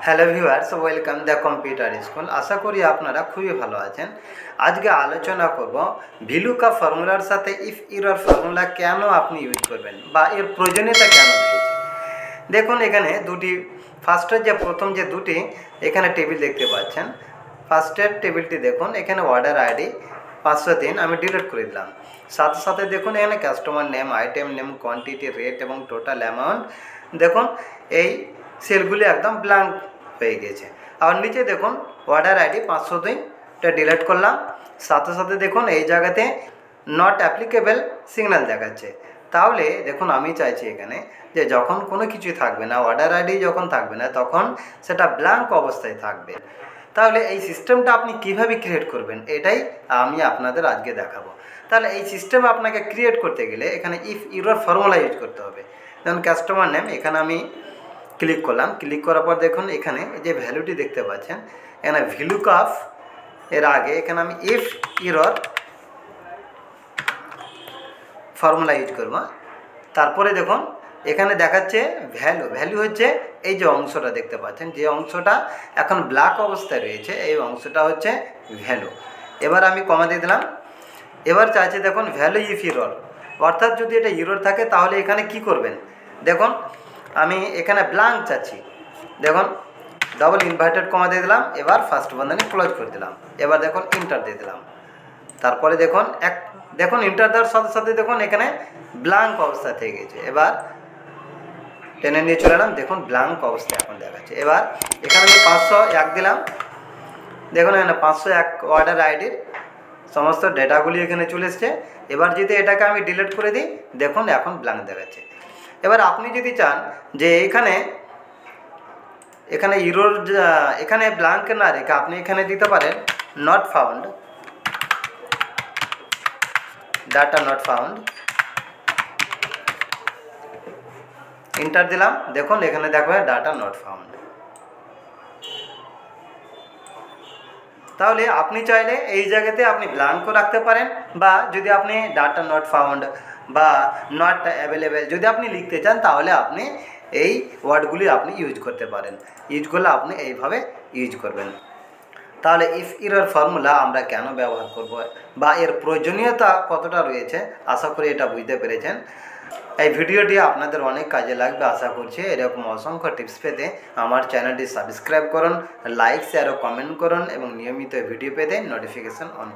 Hello viewers, welcome the computer school. আশা করি আপনারা খুবই ভালো আছেন। আজকে আলোচনা করব ভিলুকা ফর্মুলার সাথে ইফ এরর ফর্মুলা কেন আপনি ইউজ করবেন বা এর প্রয়োজনীয়তা কেন রয়েছে। দেখুন এখানে ফার্স্টের যে প্রথম যে দুটি এখানে টেবিল দেখতে পাচ্ছেন। ফার্স্টের টেবিলটি দেখুন, এখানে অর্ডার আইডি 503 আমি ডিলিট করে দিলাম। সাথে সাথে দেখুন এখানে customer name, item name, quantity, rate এবং টোটাল অ্যামাউন্ট। দেখুন এই সেলগুলি একদম ব্ল্যাঙ্ক হয়ে গেছে। আর নিচে দেখুন অর্ডার আইডি 502টা ডিলিট করলাম। সাথে সাথে দেখুন এই জায়গাতে নট অ্যাপ্লিকেবল সিগন্যাল দেখাচ্ছে। তাহলে দেখুন আমি চাইছি এখানে যে যখন কোনো কিছুই থাকবে না, অর্ডার আইডি যখন থাকবে না, তখন সেটা ব্ল্যাঙ্ক অবস্থায় থাকবে। তাহলে এই সিস্টেমটা আপনি কিভাবে ক্রিয়েট করবেন এটাই আমি আপনাদের আজকে দেখাবো। তাহলে এই সিস্টেম আপনাকে ক্রিয়েট করতে গেলে এখানে ইফ এরর ফর্মুলা ইউজ করতে হবে। যেমন কাস্টমার নেম, এখানে আমি ক্লিক করলাম। ক্লিক করার পর দেখুন এখানে যে ভ্যালুটি দেখতে পাচ্ছেন, এখানে ভিলুকআপ এর আগে এখানে আমি ইফ এরর ফর্মুলা ইউজ করব। তারপরে দেখুন এখানে দেখাচ্ছে ভ্যালু হচ্ছে এই যে অংশটা দেখতে পাচ্ছেন, যে অংশটা এখন ব্ল্যাক অবস্থায় রয়েছে, এই অংশটা হচ্ছে ভ্যালু। এবার আমি কমা দিয়ে দিলাম। এবার চাইছে দেখুন ভ্যালু ইফ এরর, অর্থাৎ যদি এটা এরর থাকে তাহলে এখানে কি করবেন। দেখুন আমি এখানে ব্ল্যাঙ্ক চাচ্ছি। দেখুন ডবল ইনভার্টেড কমা দিয়ে দিলাম। এবার ফার্স্ট বন্ধনী ক্লোজ করে দিলাম। এবার দেখুন ইন্টার দিয়ে দিলাম। তারপরে দেখুন ইন্টার দেওয়ার সাথে সাথে দেখুন এখানে ব্ল্যাঙ্ক অবস্থা থেকে গেছে। এবার টেনে নিয়ে চলে এলাম। দেখুন ব্ল্যাঙ্ক অবস্থা এখন দেখাচ্ছে। এবার এখানে আমি 501 দিলাম। দেখুন এখানে 501 অর্ডার আইডির সমস্ত ডেটাগুলি এখানে চলে এসছে। এবার যদি এটাকে আমি ডিলিট করে দিই, দেখুন এখন ব্ল্যাঙ্ক দেখাচ্ছে। এবার আপনি যদি চান যে এখানে এরর, এখানে ব্ল্যাঙ্ক না রেখে আপনি এখানে দিতে পারেন not found, data not found. Inter দিলাম। দেখুন এখানে দেখো ডাটা নট ফাউন্ড। তাহলে আপনি চাইলে এই জায়গাতে আপনি ব্ল্যাঙ্কও রাখতে পারেন, বা যদি আপনি ডাটা নট ফাউন্ড বা নট অ্যাভেলেবেল যদি আপনি লিখতে চান, তাহলে আপনি এই ওয়ার্ডগুলি আপনি ইউজ করতে পারেন। ইউজ করলে আপনি এইভাবে ইউজ করবেন। তাহলে ইফ এরর ফর্মুলা আমরা কেন ব্যবহার করব বা এর প্রয়োজনীয়তা কতটা রয়েছে, আশা করি এটা বুঝতে পেরেছেন। এই ভিডিওটি আপনাদের অনেক কাজে লাগবে আশা করছি। এরকম অসংখ্য টিপস পেতে আমার চ্যানেলটি সাবস্ক্রাইব করুন, লাইক, শেয়ার ও কমেন্ট করুন এবং নিয়মিত ভিডিও পেতে নোটিফিকেশন অন